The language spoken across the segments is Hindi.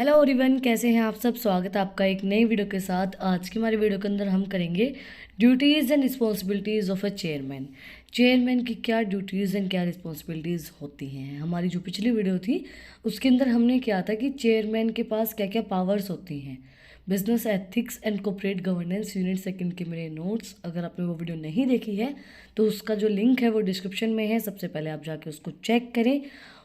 हेलो एवरीवन, कैसे हैं आप सब। स्वागत है आपका एक नई वीडियो के साथ। आज की हमारी वीडियो के अंदर हम करेंगे duties and responsibilities of a chairman. Chairman की क्या ड्यूटीज़ एंड क्या रिस्पॉन्सिबिलिटीज़ होती हैं। हमारी जो पिछली वीडियो थी उसके अंदर हमने किया था कि चेयरमैन के पास क्या क्या पावर्स होती हैं। Business ethics and corporate governance unit second के मेरे नोट्स, अगर आपने वो वीडियो नहीं देखी है तो उसका जो लिंक है वो डिस्क्रिप्शन में है। सबसे पहले आप जाके उसको चेक करें।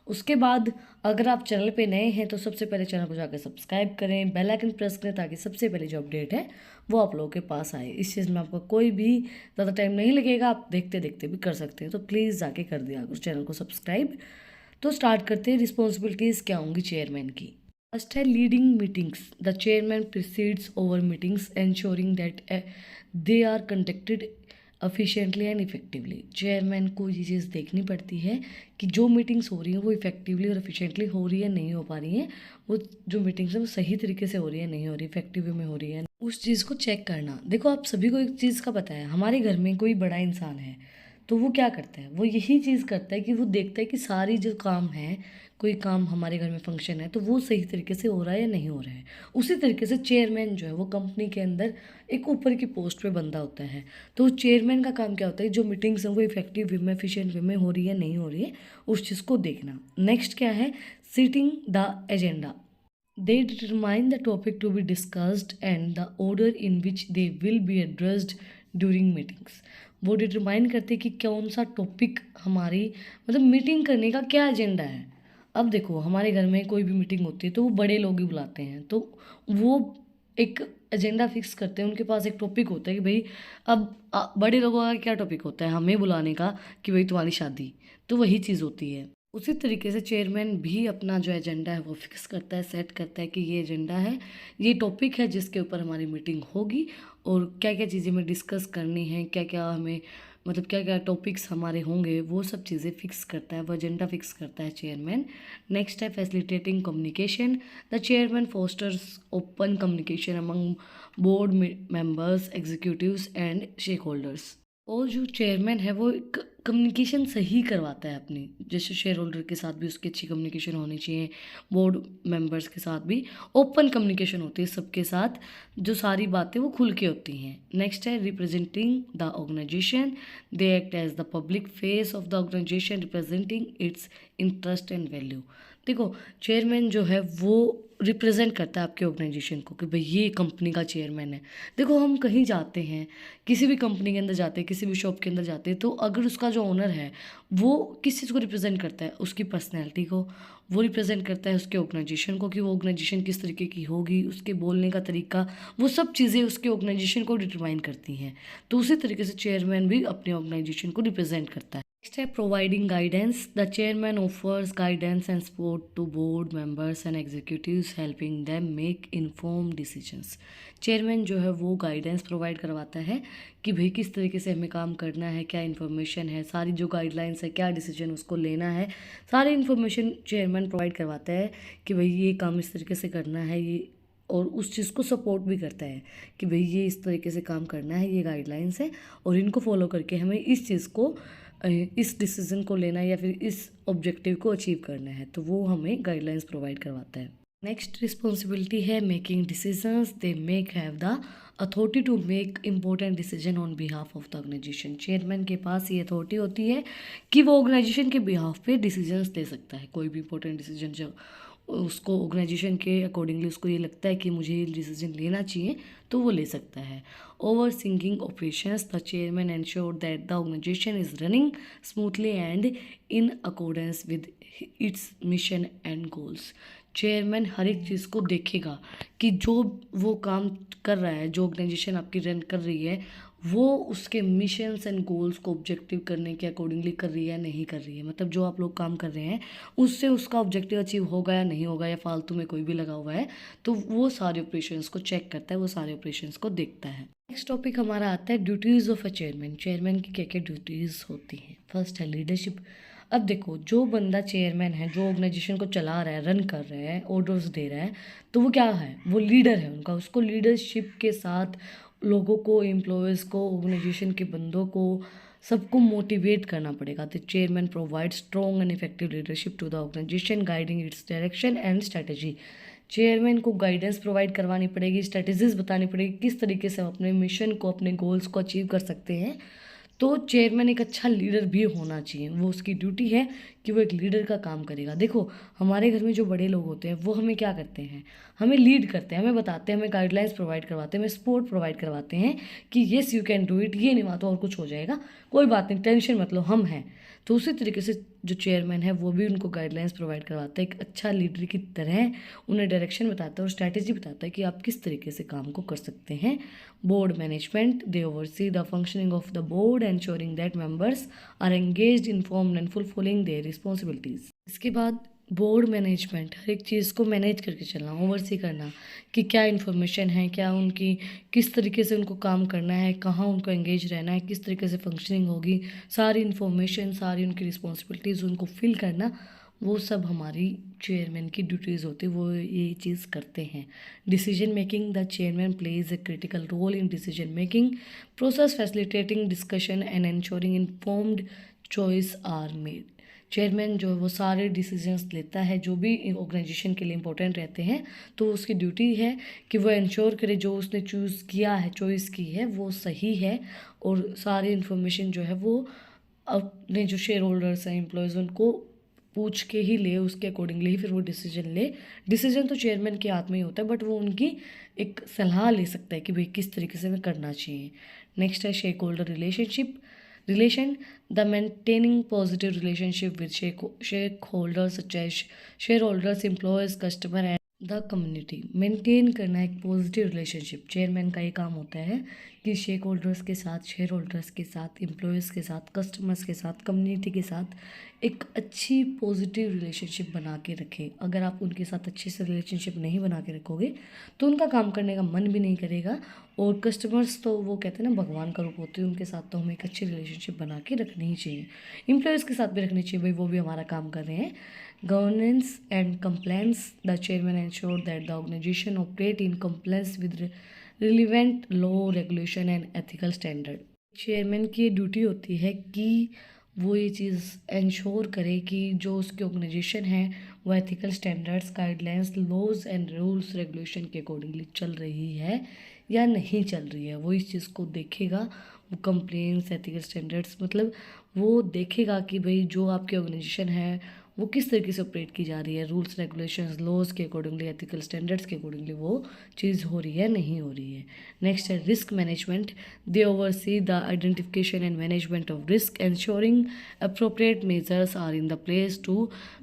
उसके बाद अगर आप चैनल पे नए हैं तो सबसे पहले चैनल को जाकर सब्सक्राइब करें, बेल आइकन प्रेस करें ताकि सबसे पहले जो अपडेट है वो आप लोगों के पास आए। इस चीज़ में आपका कोई भी ज़्यादा टाइम नहीं लगेगा, आप देखते देखते भी कर सकते हैं। तो प्लीज़ जाके कर दिया उस चैनल को सब्सक्राइब। तो स्टार्ट करते हैं। रिस्पॉन्सिबिलिटीज़ क्या होंगी चेयरमैन की। फर्स्ट है leading meetings. The chairman presides over meetings ensuring that they are conducted efficiently and effectively. Chairman को ये चीज़ देखनी पड़ती है कि जो मीटिंग्स हो रही हैं वो इफेक्टिवली और एफिशिएंटली हो रही है नहीं हो पा रही हैं, वो जो मीटिंग्स हैं वो सही तरीके से हो रही है नहीं हो रही, इफेक्टिव वे में हो रही है, उस चीज़ को चेक करना। देखो, आप सभी को एक चीज़ का पता है, हमारे घर में कोई बड़ा इंसान है तो वो क्या करता है, वो यही चीज़ करता है कि वो देखता है कि सारी जो काम है, कोई काम हमारे घर में फंक्शन है तो वो सही तरीके से हो रहा है या नहीं हो रहा है। उसी तरीके से चेयरमैन जो है वो कंपनी के अंदर एक ऊपर की पोस्ट पे बंदा होता है। तो चेयरमैन का काम क्या होता है, जो मीटिंग्स हैं वो इफेक्टिव वे में, एफिशिएंट वे में हो रही है नहीं हो रही है, उस चीज़ को देखना। नेक्स्ट क्या है, setting the agenda. They determine the topic to be discussed and the order in which they will be addressed during meetings. वो डिटरमाइन करते कि कौन सा टॉपिक हमारी मतलब मीटिंग करने का क्या एजेंडा है। अब देखो, हमारे घर में कोई भी मीटिंग होती है तो वो बड़े लोग ही बुलाते हैं, तो वो एक एजेंडा फिक्स करते हैं। उनके पास एक टॉपिक होता है कि भाई अब बड़े लोगों का क्या टॉपिक होता है हमें बुलाने का, कि भाई तुम्हारी शादी, तो वही चीज़ होती है। उसी तरीके से चेयरमैन भी अपना जो एजेंडा है वो फिक्स करता है, सेट करता है कि ये एजेंडा है, ये टॉपिक है जिसके ऊपर हमारी मीटिंग होगी और क्या क्या चीज़ें हमें डिस्कस करनी है, क्या क्या हमें मतलब क्या क्या टॉपिक्स हमारे होंगे, वो सब चीज़ें फिक्स करता है, वो एजेंडा फिक्स करता है चेयरमैन। नेक्स्ट है facilitating communication. The chairman fosters open communication among board members, executives and shake holders. और जो चेयरमैन है वो कम्युनिकेशन सही करवाता है अपनी, जैसे शेयर होल्डर के साथ भी उसकी अच्छी कम्युनिकेशन होनी चाहिए, बोर्ड मेंबर्स के साथ भी ओपन कम्युनिकेशन होती है, सबके साथ जो सारी बातें वो खुल के होती हैं। नेक्स्ट है representing the organisation. They act as the public face of the organisation representing its interest and value. देखो, चेयरमैन जो है वो रिप्रेजेंट करता है आपके ऑर्गेनाइजेशन को कि भाई ये कंपनी का चेयरमैन है। देखो, हम कहीं जाते हैं, किसी भी कंपनी के अंदर जाते हैं, किसी भी शॉप के अंदर जाते हैं, तो अगर उसका जो ओनर है वो किस चीज़ को रिप्रेजेंट करता है, उसकी पर्सनैलिटी को, वो रिप्रेजेंट करता है उसके ऑर्गेनाइजेशन को कि वो ऑर्गेनाइजेशन किस तरीके की होगी, उसके बोलने का तरीका, वो सब चीज़ें उसके ऑर्गेनाइजेशन को डिटरमाइन करती हैं। तो उसी तरीके से चेयरमैन भी अपने ऑर्गेनाइजेशन को रिप्रेजेंट करता है। Next है providing guidance. The chairman offers guidance and support to board members and executives, helping them make informed decisions. Chairman जो है वो गाइडेंस प्रोवाइड करवाता है कि भाई किस तरीके से हमें काम करना है, क्या इन्फॉर्मेशन है, सारी जो गाइडलाइंस है, क्या डिसीजन उसको लेना है, सारी इन्फॉर्मेशन चेयरमैन प्रोवाइड करवाता है कि भाई ये काम इस तरीके से करना है, ये, और उस चीज़ को सपोर्ट भी करता है कि भाई ये इस तरीके से काम करना है, ये गाइडलाइंस है और इनको फॉलो करके हमें इस चीज़ को, इस डिसीज़न को लेना है या फिर इस ऑब्जेक्टिव को अचीव करना है, तो वो हमें गाइडलाइंस प्रोवाइड करवाता है। नेक्स्ट रिस्पॉन्सिबिलिटी है making decisions. They make have the authority to make important decision on behalf of the organisation. Chairman के पास ये अथॉरिटी होती है कि वो ऑर्गेनाइजेशन के बिहाफ पे डिसीजंस ले सकता है। कोई भी इंपॉर्टेंट डिसीजन जो उसको ऑर्गेनाइजेशन के अकॉर्डिंगली उसको ये लगता है कि मुझे ये डिसीजन लेना चाहिए तो वो ले सकता है। Overseeing operations. The chairman ensure that the organization is running smoothly and in accordance with its mission and goals. Chairman हर एक चीज़ को देखेगा कि जो वो काम कर रहा है, जो ऑर्गेनाइजेशन आपकी रन कर रही है, वो उसके मिशंस एंड गोल्स को ऑब्जेक्टिव करने के अकॉर्डिंगली कर रही है या नहीं कर रही है। मतलब जो आप लोग काम कर रहे हैं उससे उसका ऑब्जेक्टिव अचीव होगा या नहीं होगा, या फालतू में कोई भी लगा हुआ है, तो वो सारे ऑपरेशंस को चेक करता है, वो सारे ऑपरेशंस को देखता है। नेक्स्ट टॉपिक हमारा आता है duties of a chairman. Chairman की क्या क्या ड्यूटीज़ होती हैं। फर्स्ट है लीडरशिप। अब देखो, जो बंदा चेयरमैन है, जो ऑर्गेनाइजेशन को चला रहा है, रन कर रहा है, ऑर्डर्स दे रहा है, तो वो क्या है, वो लीडर है उनका। उसको लीडरशिप के साथ लोगों को, एम्प्लॉयज़ को, ऑर्गेनाइजेशन के बंदों को, सबको मोटिवेट करना पड़ेगा। The chairman provide strong and effective leadership to the organisation, guiding its direction and strategy. Chairman को गाइडेंस प्रोवाइड करवानी पड़ेगी, स्ट्रेटजीज बतानी पड़ेगी किस तरीके से हम अपने मिशन को, अपने गोल्स को अचीव कर सकते हैं। तो चेयरमैन एक अच्छा लीडर भी होना चाहिए, वो उसकी ड्यूटी है कि वो एक लीडर का काम करेगा। देखो हमारे घर में जो बड़े लोग होते हैं वो हमें क्या करते हैं, हमें लीड करते हैं, हमें बताते हैं, हमें गाइडलाइंस प्रोवाइड करवाते हैं, हमें सपोर्ट प्रोवाइड करवाते हैं कि yes you can do it, ये नहीं हुआ तो और कुछ हो जाएगा, कोई बात नहीं, टेंशन मत लो, हम हैं। तो उसी तरीके से जो चेयरमैन है वो भी उनको गाइडलाइंस प्रोवाइड करवाता है, एक अच्छा लीडर की तरह उन्हें डायरेक्शन बताता है और स्ट्रैटेजी बताता है कि आप किस तरीके से काम को कर सकते हैं। Board management, they oversee the functioning of the board ensuring that members are engaged, informed and fulfilling their responsibilities. इसके बाद बोर्ड मैनेजमेंट, हर एक चीज़ को मैनेज करके चलना, ओवरसी करना कि क्या इन्फॉर्मेशन है, क्या उनकी किस तरीके से उनको काम करना है, कहाँ उनको एंगेज रहना है, किस तरीके से फंक्शनिंग होगी, सारी इन्फॉर्मेशन, सारी उनकी रिस्पॉन्सिबिलिटीज़ उनको फिल करना, वो सब हमारी चेयरमैन की ड्यूटीज़ होती है, वो ये चीज़ करते हैं। Decision making, the chairman plays a critical role in decision making process, facilitating discussion and ensuring informed choice are made. Chairman जो है वो सारे डिसीजंस लेता है जो भी ऑर्गेनाइजेशन के लिए इंपॉर्टेंट रहते हैं, तो उसकी ड्यूटी है कि वो इंश्योर करे जो उसने चूज़ किया है, चॉइस की है, वो सही है और सारी इन्फॉर्मेशन जो है वो अपने जो शेयर होल्डर्स हैं, एम्प्लॉयज़, उनको पूछ के ही ले, उसके अकॉर्डिंगली ही फिर वो डिसीजन ले। डिसीजन तो चेयरमैन के हाथ में ही होता है, बट वो उनकी एक सलाह ले सकता है कि भाई किस तरीके से हमें करना चाहिए। नेक्स्ट है stakeholder relation, the maintaining positive relationship with stakeholders such as shareholders, employees, customer and the community. Maintain करना एक पॉजिटिव रिलेशनशिप, चेयरमैन का ये काम होता है कि शेक होल्डर्स के साथ, शेयर होल्डर्स के साथ, एम्प्लॉयज़ के साथ, कस्टमर्स के साथ, कम्युनिटी के साथ एक अच्छी पॉजिटिव रिलेशनशिप बना के रखें। अगर आप उनके साथ अच्छे से रिलेशनशिप नहीं बना के रखोगे तो उनका काम करने का मन भी नहीं करेगा। और कस्टमर्स तो वो कहते हैं ना भगवान का रूप होते हैं, उनके साथ तो हमें एक अच्छी रिलेशनशिप बना के रखनी ही चाहिए। एम्प्लॉयज़ के साथ भी रखनी चाहिए, भाई वो भी हमारा काम कर रहे हैं। Governance and compliance, the chairman ensure that the organisation operate in compliance with relevant law, regulation and ethical standard. Chairman की ये ड्यूटी होती है कि वो ये चीज़ इंश्योर करे कि जो उसकी ऑर्गेनाइजेशन है वो ethical standards, guidelines, laws and rules, regulation के अकॉर्डिंगली चल रही है या नहीं चल रही है। वो इस चीज़ को देखेगा, वो कंप्लेंट्स, एथिकल स्टैंडर्ड्स, मतलब वो देखेगा कि भाई जो आपकी ऑर्गेनाइजेशन है वो किस तरीके से ऑपरेट की जा रही है, रूल्स, रेगुलेशंस, लॉज के अकॉर्डिंगली, एथिकल स्टैंडर्ड्स के अकॉर्डिंगली वो चीज़ हो रही है, नहीं हो रही है। नेक्स्ट है risk management, they oversee the identification and management of risk, ensuring appropriate measures are in the place to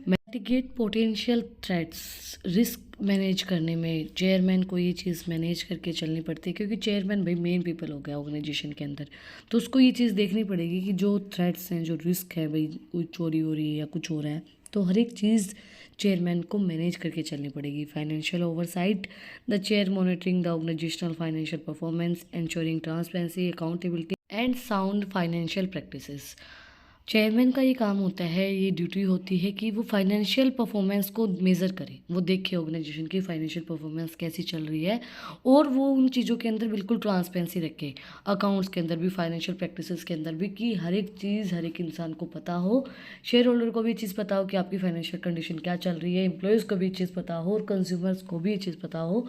mitigate potential threats। Risk manage करने में चेयरमैन को ये चीज़ मैनेज करके चलनी पड़ती है, क्योंकि चेयरमैन भाई मेन पीपल हो गया ऑर्गेनाइजेशन के अंदर, तो उसको ये चीज़ देखनी पड़ेगी कि जो थ्रेट्स हैं, जो रिस्क है, भाई कोई चोरी हो रही है या कुछ हो रहा है, तो हर एक चीज़ चेयरमैन को मैनेज करके चलनी पड़ेगी। Financial oversight, the chair monitoring the organisational financial performance, ensuring transparency, accountability and sound financial practices. Chairman का ये काम होता है, ये ड्यूटी होती है कि वो फाइनेंशियल परफॉर्मेंस को मेज़र करे, वो देखे ऑर्गेनाइजेशन की फाइनेंशियल परफॉर्मेंस कैसी चल रही है और वो उन चीज़ों के अंदर बिल्कुल ट्रांसपेरेंसी रखे, अकाउंट्स के अंदर भी, फाइनेंशियल प्रैक्टिसेस के अंदर भी, कि हर एक चीज़ हर एक इंसान को पता हो, शेयर होल्डर को भी चीज़ पता हो कि आपकी फाइनेंशियल कंडीशन क्या चल रही है, एम्प्लॉयज़ को भी चीज़ पता हो और कंज्यूमर्स को भी ये चीज़ पता हो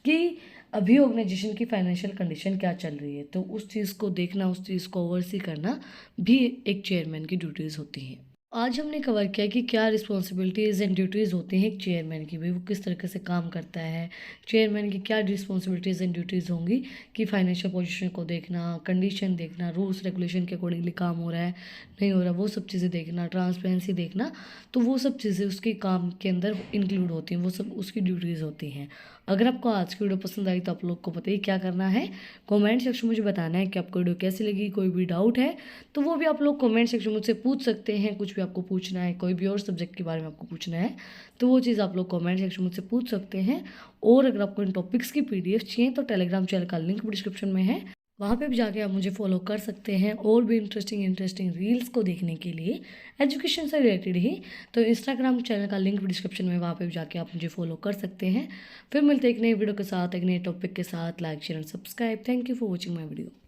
कि अभी ऑर्गेनाइजेशन की फाइनेंशियल कंडीशन क्या चल रही है। तो उस चीज़ को देखना, उस चीज़ को ओवरसी करना भी एक चेयरमैन की ड्यूटीज़ होती हैं। आज हमने कवर किया कि क्या रिस्पॉन्सिबिलिटीज़ एंड ड्यूटीज़ होती हैं एक चेयरमैन की, भाई वो किस तरीके से काम करता है, चेयरमैन की क्या रिस्पॉन्सिबिलिटीज़ एंड ड्यूटीज़ होंगी कि फाइनेंशियल पोजीशन को देखना, कंडीशन देखना, रूल्स रेगुलेशन के अकॉर्डिंगली काम हो रहा है नहीं हो रहा, वो सब चीज़ें देखना, ट्रांसपेरेंसी देखना, तो वो सब चीज़ें उसके काम के अंदर इंक्लूड होती हैं, वो सब उसकी ड्यूटीज़ होती हैं। अगर आपको आज की वीडियो पसंद आई तो आप लोग को पता ही क्या करना है, कमेंट सेक्शन में मुझे बताना है कि आपको वीडियो कैसी लगी। कोई भी डाउट है तो वो भी आप लोग कमेंट सेक्शन में मुझसे पूछ सकते हैं, कुछ भी आपको पूछना है, कोई भी और सब्जेक्ट के बारे में आपको पूछना है तो वो चीज़ आप लोग कमेंट सेक्शन में मुझसे पूछ सकते हैं। और अगर आपको इन टॉपिक्स की PDF चाहिए तो टेलीग्राम चैनल का लिंक डिस्क्रिप्शन में है, वहाँ पे भी जाके आप मुझे फॉलो कर सकते हैं और भी इंटरेस्टिंग रील्स को देखने के लिए, एजुकेशन से रिलेटेड ही। तो इंस्टाग्राम चैनल का लिंक डिस्क्रिप्शन में, वहाँ पे भी जाके आप मुझे फॉलो कर सकते हैं। फिर मिलते हैं एक नई वीडियो के साथ, एक नए टॉपिक के साथ। Like, share and subscribe. Thank you for watching my video.